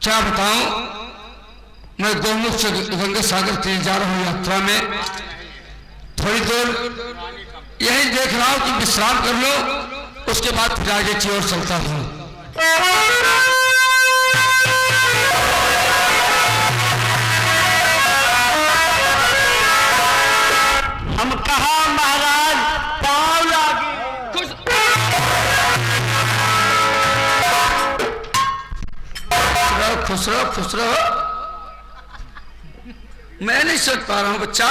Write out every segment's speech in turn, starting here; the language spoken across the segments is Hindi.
क्या बताऊं, मैं गोमुख से गंगा सागर के लिए जा रहा हूं यात्रा में। थोड़ी देर यही देख रहा हूं कि विश्राम कर लो, उसके बाद फिर आगे की ओर चलता हूं। हम कहा महाराज पाँव लागे। खुश रहो खुश रहो। मैं नहीं सोच पा रहा हूँ बच्चा।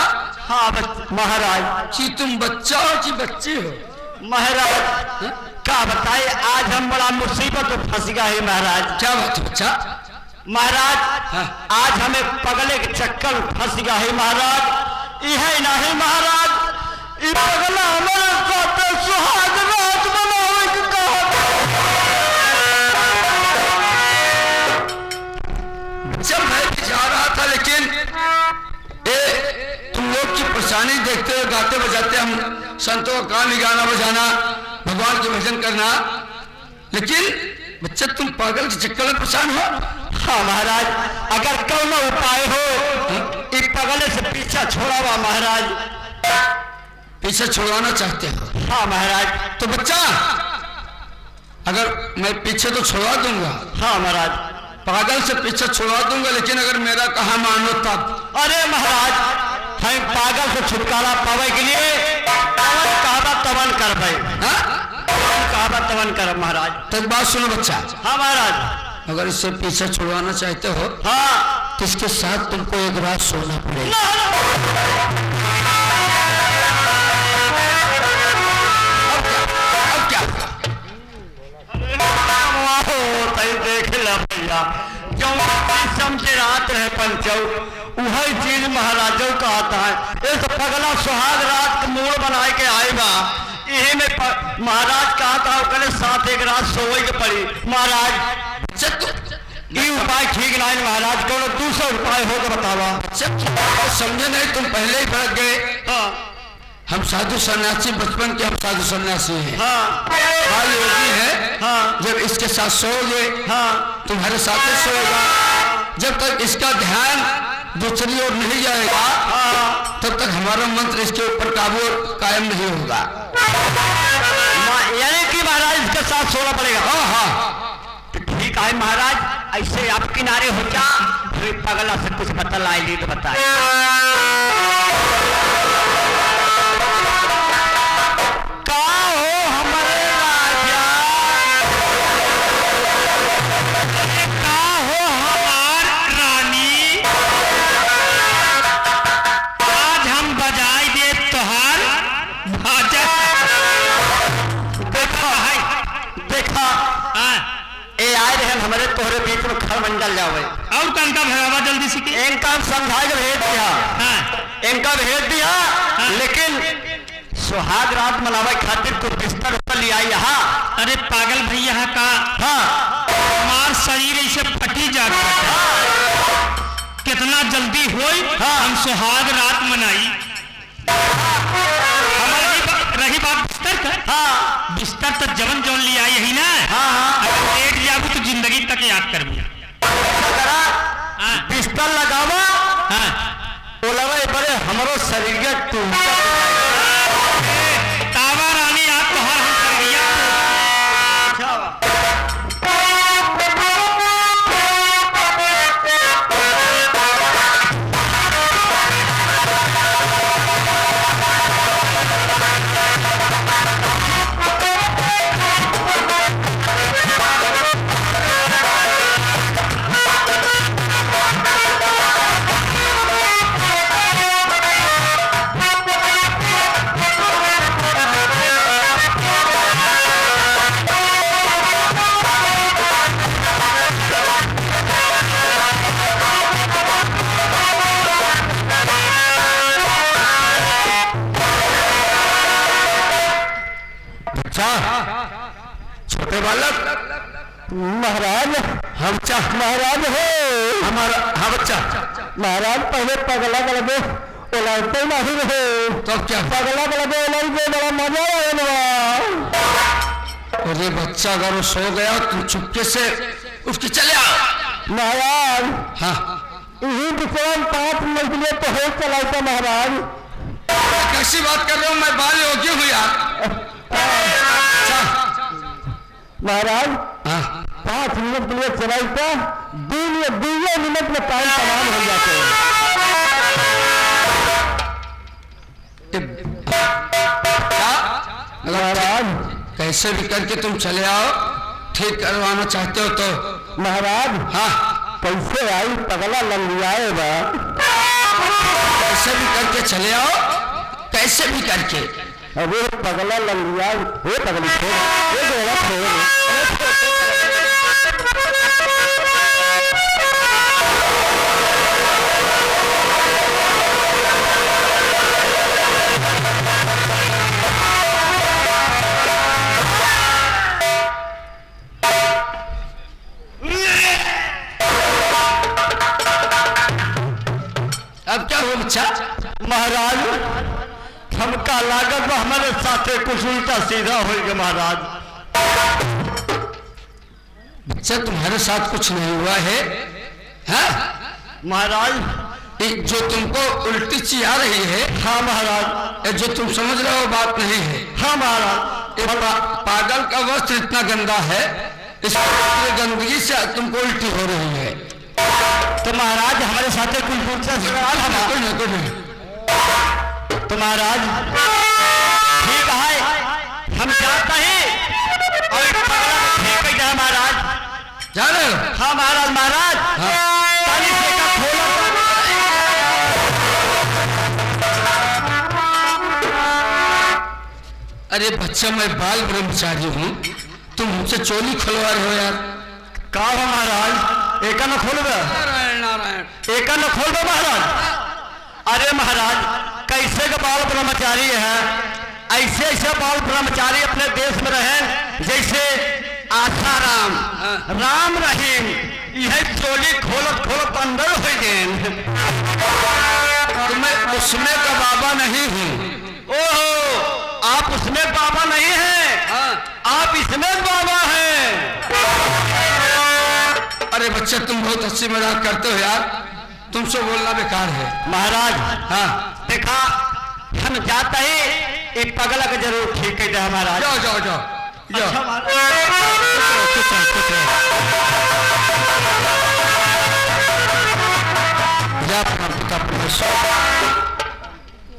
हाँ महाराज। कि तुम बच्चा हो कि बच्ची हो? महाराज क्या बताए, आज हम बड़ा मुसीबत में फंस गए हैं महाराज। क्या बात है बच्चा? महाराज हाँ? आज हमें पगले के चक्कर में फंस गया है महाराज। यह नहीं महाराज, ये पगला हमारे साथ सुहाग रात बनावे के कहा। जब मैं भी जा रहा था, लेकिन तुम लोग की परेशानी देखते हुए गाते बजाते, हम संतों का काम ही गाना बजाना, भगवान के भजन करना, लेकिन बच्चा तुम पागल के चक्कर में परेशान हो। हाँ महाराज, अगर कौन उपाय हो इस पगले से पीछा छोड़ा हुआ महाराज। पीछे छुड़वाना चाहते हो? हाँ महाराज। तो बच्चा, अगर मैं पीछे तो छुड़वा दूंगा। हाँ महाराज। पागल से पीछे छुड़वा दूंगा, लेकिन अगर मेरा कहा मानो तब। अरे महाराज, हम पागल से छुटकारा पावे के लिए तवन कहबा तवन कर भाई। कहबा तवन कर महाराज। तक बात सुनो बच्चा। हाँ महाराज। अगर इससे पीछे छुड़वाना चाहते हो, हाँ, तो इसके साथ तुमको एक रात सोना पड़ेगा। अब क्या देख ला भैया, क्यों समझे रात रहे पंचौ, वही चीज महाराजों का आता है। इस पगला सुहाग रात का मूड बनाए के आएगा, यही में महाराज कहा था कल साथ एक रात सोए के पड़ी। महाराज ये उपाय ठीक नहीं महाराज, कौन दूसरा उपाय होगा बतावा। समझे नहीं, तुम पहले ही भड़क गए। हाँ, हम साधु सन्यासी, बचपन के हम साधु सन्यासी हैं। हाँ, हाल योगी है। हाँ, जब इसके साथ सोओगे, हाँ, तुम्हारे साथ ही सोएगा। जब तक इसका ध्यान दूसरी ओर नहीं जाएगा, हाँ, तब तक हमारा मंत्र इसके ऊपर काबू कायम नहीं होगा। यानी कि महाराज इसके साथ सोना पड़ेगा। हाँ हाँ, ठीक है महाराज, ऐसे आप किनारे हो जा, फिर पगला से कुछ बतला ली तो बताए। का हो हमारे राजा, का हो हमार रानी, आज हम बजाई दे तोहार भाजा। देखा है, देखा ए आए रहे हमारे तोहरे बीच में खरमंडल जावे और कंका भगावा जल्दी से इनका समझाए के भेज दिया। हाँ, इनका भेज दिया। हाँ, लेकिन सुहाग रात मनावे खातिर कुछ बिस्तर पर ले आई यहाँ। अरे पागल भैया का। हाँ, हमार शरीर ऐसे फटी जाता है। हाँ, कितना जल्दी होई। हाँ, हम सुहाग रात मनाई। रही बात बिस्तर का। हाँ, बिस्तर तो जवन जौन ले आई है ना। हाँ, हाँ, अगर लेट जाबू तो जिंदगी तक याद कर बिस्तर लगावा। हाँ, बोलावा बड़े हमारो शरीर के तावा रानी आप तो हर हम कर दिया। छोटे बालक, महाराज हम महाराज हो हमारा। हाँ बच्चा। महाराज पहले पगला गलबे ओलाते नहीं रहे, तो क्या पगला गलबे ओलाते बड़ा मजा आया। अरे बच्चा, अगर वो सो गया तुम चुपके से उठ के चले आओ। महाराज हाँ यही विश्राम 5 मिनट के लिए तो हो चला था महाराज। कैसी बात कर रहे हो, मैं बाल योग्य हूँ यार। महाराज हाँ 5 मिनट के लिए चलाई था, 2 मिनट में काम तमाम हो जाते हैं। महाराज कैसे भी करके तुम चले आओ, ठीक करवाना चाहते हो तो। महाराज हाँ कैसे आई पगला लंबियाए बा। कैसे भी करके चले आओ, कैसे भी करके। अरे पगला लंबियाए हे पगली छोड़, ये देवा छोड़। अब क्या हो बच्चा? महाराज हमका लागत हमारे साथे कुछ उल्टा सीधा होगा महाराज। बच्चा तुम्हारे साथ कुछ नहीं हुआ है? हाँ? महाराज जो तुमको उल्टी ची आ रही है, हाँ महाराज, ये जो तुम समझ रहे हो बात नहीं है। हाँ महाराज, ये पागल का वस्त्र इतना गंदा है, इस गंदगी से तुमको उल्टी हो रही है। तो महाराज हमारे साथ कुछ पूछा तो महाराज ठीक है, हम जाते हैं और ठीक है महाराज। जा रहे हो? हाँ महाराज। महाराज हाँ। अरे बच्चा मैं बाल ब्रह्मचारी हूँ, तुम मुझसे चोली खुलवा रहे हो यार। का हो महाराज, एक न खोल दो। नारायण नारायण, एक न खोल दो महाराज। अरे महाराज कैसे का बाल ब्रह्मचारी है, ऐसे ऐसे बाल ब्रह्मचारी अपने देश में रहे जैसे आसाराम, राम रहीम। यह चोली खोलत खोलत अंदर हो गए। तो मैं उसमें का बाबा नहीं हूँ। ओहो, आप उसमें बाबा नहीं हैं। हाँ। आप इसमें बाबा हैं। अरे बच्चा तुम बहुत अच्छी मजाक करते हो यार, तुमसे बोलना बेकार है। महाराज हाँ देखा, हम जाते हैं, एक पगला का जरूर ठीक है महाराज। जाओ जाओ जाओ जाओ। या पिता परमेश्वर,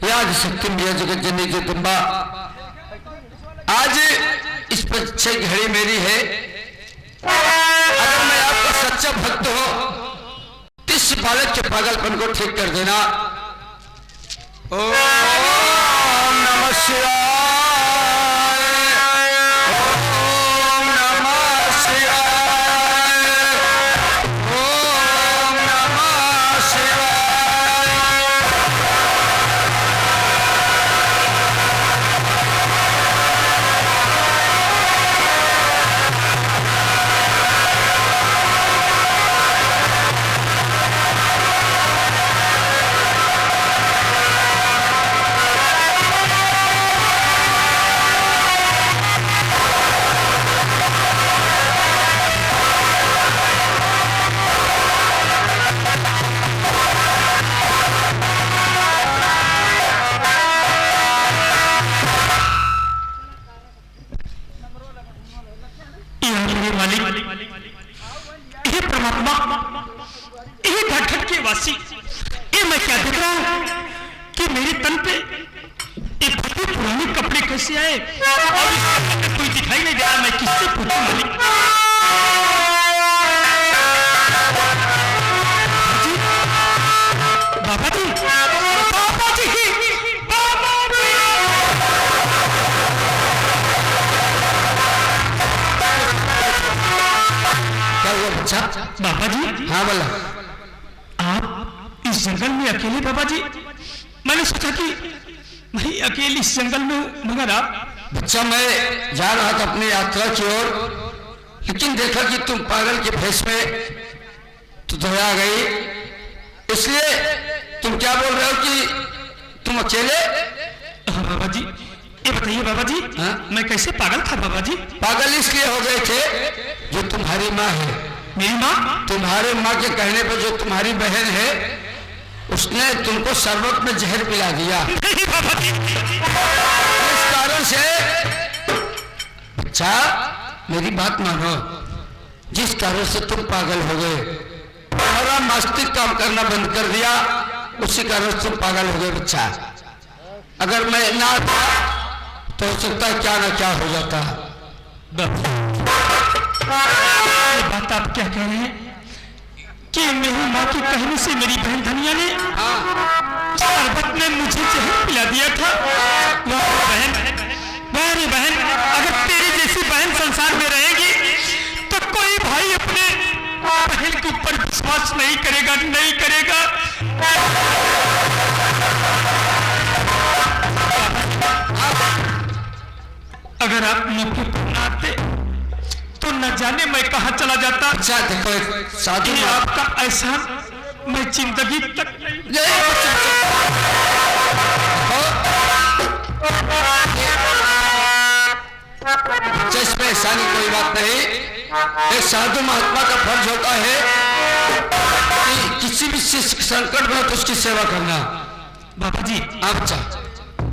याद सत्यम यह जगत जननी जगदम्बा, आज इस परीक्षा की घड़ी मेरी है। अगर मैं आपका सच्चा भक्त हो, इस बालक के पागलपन को ठीक कर देना। ओम नमः शिवाय, ओम नमः शिवाय, ओम नमः शिवाय। ये परमात्मा, ये घट के वासी, ये मैं क्या देख रहा हूँ कि मेरे तन पे एक पुराने कपड़े कैसे आए और इसका कोई दिखाई नहीं दे रहा। मैं किससे पूछूं मालिक? बाबा जी, बाबा जी, बाबा जी। क्या हुआ बच्चा? बाबा जी, हाँ बोला। आप इस जंगल में अकेले? बाबा जी मैंने सोचा कि मैं अकेले इस जंगल में हूँ, मगर आप? बच्चा मैं जा रहा था अपनी यात्रा की ओर, लेकिन देखा कि तुम पागल के भेष में तो दया गई, इसलिए तुम क्या बोल रहे हो कि तुम अकेले? हाँ बाबा जी, ये बताइए बाबा जी। हाँ? मैं कैसे पागल था बाबा जी? पागल इसलिए हो गए थे जो तुम्हारी माँ है, मेरी माँ? तुम्हारे माँ के कहने पर जो तुम्हारी बहन है उसने तुमको शरबत में जहर पिला दिया। नहीं बाबा जी। इस कारण से अच्छा मेरी बात मानो, जिस कारण से तुम पागल हो गए, तुम्हारा मस्तिष्क काम करना बंद कर दिया, उसी कारण से तुम पागल हो गए बच्चा। अगर मैं ना था तो हो सकता है क्या ना क्या हो जाता। ये बात आप क्या कह रहे हैं कि मेरी माँ के कहने से मेरी बहन धनिया ने शरबत में मुझे जहर पिला दिया था? वाह बहन, अगर तेरी जैसी बहन संसार में रहेगी तो कोई भाई अपने बहन के ऊपर विश्वास नहीं करेगा, नहीं करेगा। अगर आप मौके पर ना आते तो न जाने मैं कहां चला जाता। अच्छा देखो साधु आपका एहसान मैं जिंदगी तक इसमें एहसान की कोई बात नहीं। एक साधु महात्मा का फर्ज होता है कि किसी भी संकट में तो उसकी सेवा करना। बाबा जी आप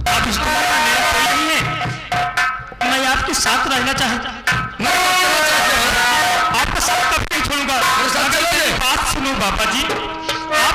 आप इस दुनिया में मेरा कोई नहीं है, मैं आपके साथ रहना चाहता। आपका साथ कब नहीं छोड़ूंगा। बात सुनो बाबा जी, आप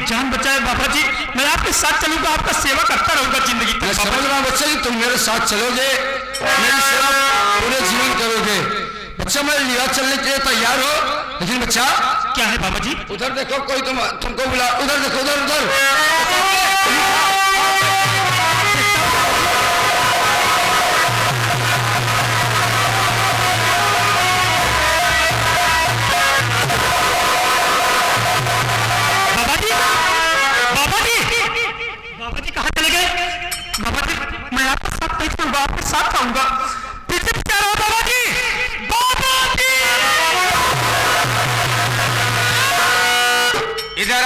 जान बचाए बाबा जी, मैं आपके साथ चलूंगा, आपका सेवा करता रहूंगा जिंदगी तक। मैं समझ रहा हूँ बच्चा कि तुम मेरे साथ चलोगे, मेरी सेवा पूरे जीवन करोगे। बच्चा मैं लिया चलने के लिए तैयार हो, लेकिन बच्चा क्या है बाबा जी? उधर देखो कोई तुमको बुला, उधर देखो, उधर उधर मैं आपके साथ नहीं चलूंगा, आपके साथ आऊंगा। पीछे पीछे रहो बाबा जी, बाबा जी। इधर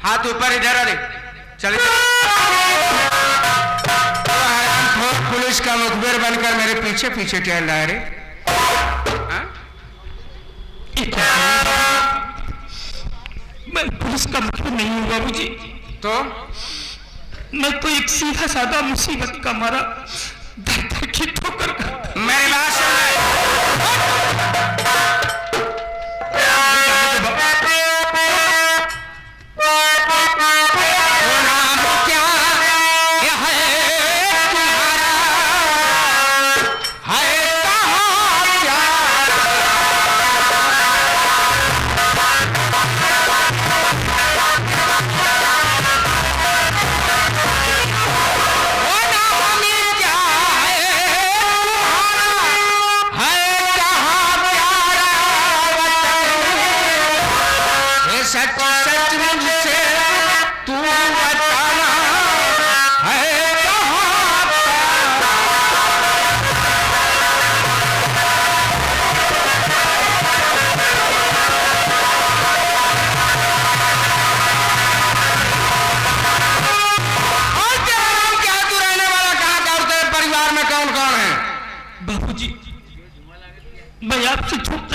हाथ ऊपर, इधर अरे चले। पुलिस का मुखबिर बनकर मेरे पीछे पीछे टहल रहा है रे। मैं पुलिस का मुखबिर नहीं हूँ बाबू जी। तो मैं तो एक सीधा साधा मुसीबत का मारा दर की ठोकर का। मेरी बात सुन ले।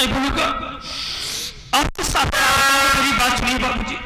नहीं बोलूंगा। आपसे साथ मेरी बात सुनिए बाबूजी।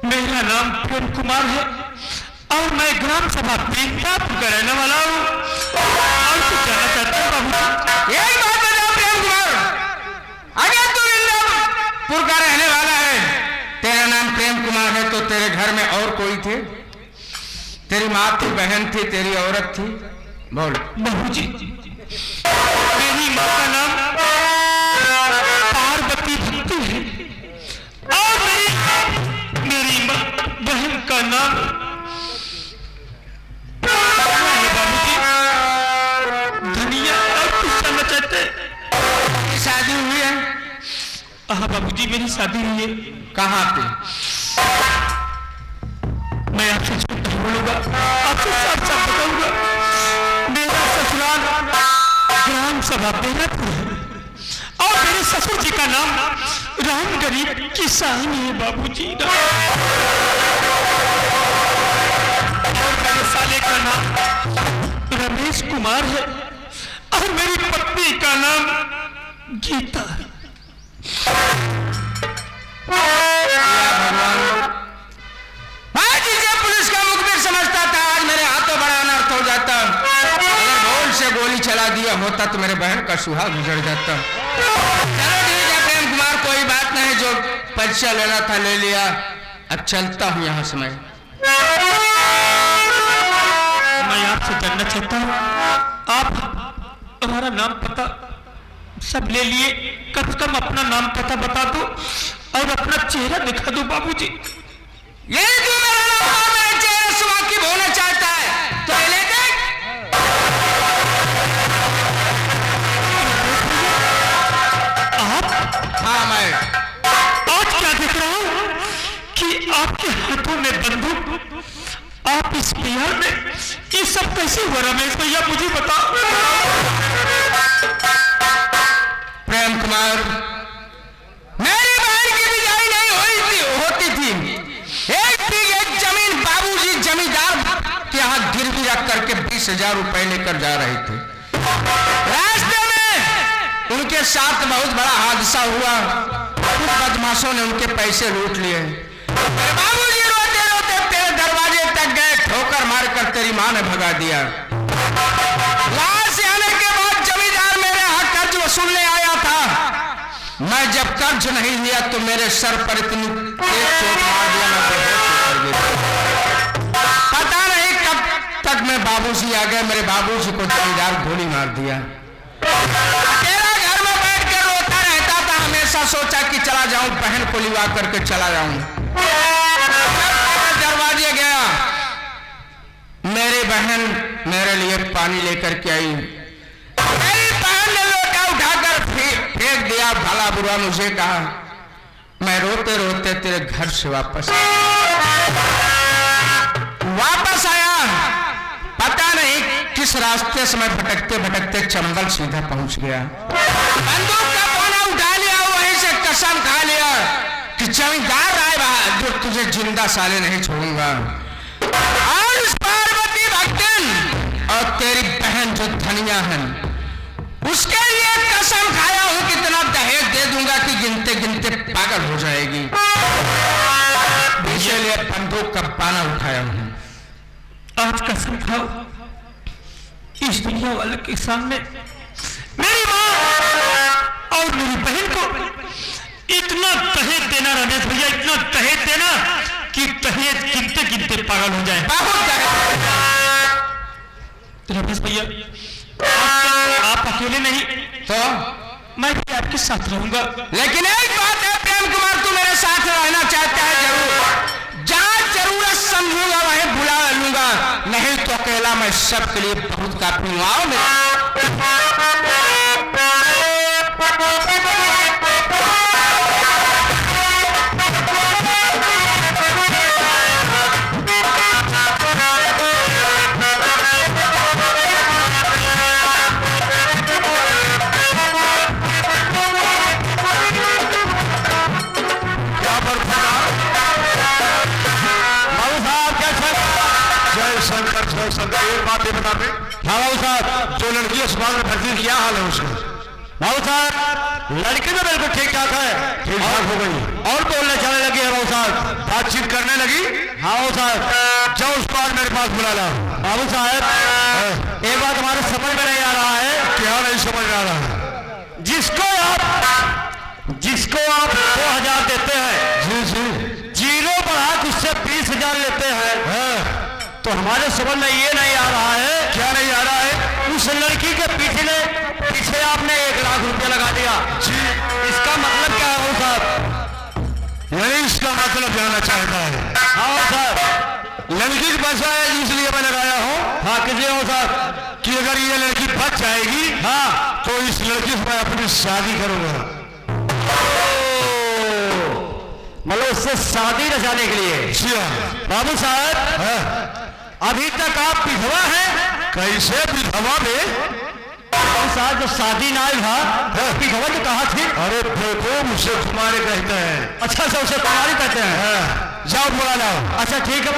मेरा नाम प्रेम कुमार है और मैं ग्राम सभा प्रेमतापुर का रहने वाला हूँ। और कुछ कहना चाहता हूँ बाबू? यही बात बताओ प्रेम कुमार, अगर तू इंद्रपुर का रहने वाला है, तेरा नाम प्रेम कुमार है, तो तेरे घर में और कोई थे? तेरी माँ थी, बहन थी, तेरी औरत थी? बोल। बाबूजी, मेरी माँ का नाम पार्वती भक्ति है और मेरी बहन का नाम बाबूजी धनिया। और कुछ कहना चाहते? शादी हुई है? हाँ बाबूजी, मेरी शादी हुई है। कहाँ पे? मैं आपसे झूठ नहीं बोलूंगा, आपसे साफ साफ बताऊंगा। मेरा ससुराल ग्राम सभा बेलापुर है और मेरे ससुर जी का नाम राम गरीब किसान है बाबूजी। और मेरे साले का नाम रमेश कुमार है और मेरी पत्नी का नाम गीता है। भगवान, मैं जिसे पुलिस का मुखबिर समझता था, आज मेरे हाथों बड़ा अनर्थ हो जाता। अगर बोल से गोली चला दिया होता तो मेरे बहन का सुहाग गुजर जाता। चलो ठीक है प्रेम कुमार, कोई बात नहीं, जो परीक्षा लेना था ले लिया, अब चलता हूँ यहाँ से। मैं आपसे जानना चाहता हूँ, आप हमारा नाम पता सब ले लिए, कम से कम अपना नाम पता बता दो और अपना चेहरा दिखा दो बाबूजी। ये जो मेरा नाम मेरे चेहरे सुवाकिब होना चाहता है तो ले देख। आप? हाँ मैं। आज क्या देख रहा हूँ कि आपके हाथों में बंदूक, आप इस बिहार में, ये सब कैसे हुआ रमेश भैया, मुझे बताओ। प्रेम कुमार, मेरी बहन की बिजाई नहीं होती थी। एक बीघे जमीन बाबूजी जमींदार के यहाँ गिरवी रख करके 20,000 रुपए लेकर जा रहे थे। रास्ते में उनके साथ बहुत बड़ा हादसा हुआ, कुछ बदमाशों ने उनके पैसे लूट लिए। बाबूजी रोते रोते तेरे दरवाजे तक गए, ठोकर मारकर तेरी माँ ने भगा दिया। वहां से आने के बाद जमींदार मेरे यहाँ कर्ज वसूलने आया था। मैं जब कर्ज नहीं लिया तो मेरे सर पर इतनी तेज चोट मार दिया, मैं बेहोश होकर गिरा। पता नहीं कब तक मैं बाबूजी आ गए, मेरे बाबूजी को जमींदार गोली मार दिया। तेरा घर में बैठ कर रोता रहता था, हमेशा सोचा कि चला जाऊं, बहन को लिवा करके चला जाऊं। दरवाजे गया, मेरी बहन मेरे लिए पानी लेकर के आई। मेरी बहन ने लोटा उठाकर फेंक दिया, भला बुरा मुझे कहा। मैं रोते रोते तेरे घर से वापस आया। पता नहीं किस रास्ते से मैं भटकते भटकते चंबल सीधा पहुंच गया। बंदूक का कोना उठा लिया, वहीं से कसम खा लिया कि जमींदार राय बहादुर तुझे जिंदा साले नहीं छोड़ूंगा। और उस पार्वती भक्तन और तेरी बहन जो धनिया है, उसके लिए कसम खाया हूं कि इतना दहेज दे दूंगा कि गिनते गिनते पागल हो जाएगी। इसलिए बंदूक का पाना उठाया हूं। आज कसम खाओ इस दुनिया वाले के सामने, मेरी माँ और मेरी बहन को इतना दहेज देना रमेश भैया, इतना दहेज देना कि दहेज गिनते गिनते पागल हो जाए। रमेश भैया आप अकेले नहीं तो मैं भी आपके साथ रहूंगा। लेकिन एक बात है प्रेम कुमार, तू मेरे साथ रहना चाहता है जरूर, जहाँ जरूरत समझूंगा वहीं बुला लूंगा, नहीं तो अकेला मैं सबके लिए बहुत काफी हूँ। आओ एक बात ये बता दें। हाँ बाबू साहब, जो लड़की अस्पताल में भर्ती, क्या हाल है उसका? बाबू साहब लड़की तो बिल्कुल ठीक ठाक है, ठीक ठाक हो गई और बोलने चलने लगी है बाबू साहब, बातचीत करने लगी। हाँ बाबू साहब, जाओ उसको आज मेरे पास बुला ला। बाबू साहब एक बात हमारे समझ में नहीं आ रहा है। क्या नहीं समझ आ रहा है? जिसको आप 2000 देते हैं, जी जी, जीरो बढ़ा के उससे 20,000 लेते हैं, तो हमारे समझ में ये नहीं आ रहा है। क्या नहीं आ रहा है? उस लड़की के पीछे आपने 1 लाख रुपया लगा दिया जी, इसका मतलब क्या है बाबू साहब? यही इसका मतलब जानना चाहता है। हाँ साहब, लड़की का पैसा है इसलिए मैं लगाया हूँ। हाँ किस लिए हो साहब? कि अगर ये लड़की बच जाएगी हाँ तो इस लड़की से मैं अपनी शादी करूंगा। मतलब उससे शादी रचाने के लिए। जी हाँ बाबू साहब, अभी तक आप विधवा हैं। कैसे विधवा में? बाबू साहब जब शादी ना था विधवा तो कहा थी। अरे देखो मुझसे तुम्हारे कहते हैं। अच्छा अच्छा, उसे तुम्हारी कहते हैं। जाओ बुला लाओ। अच्छा ठीक है।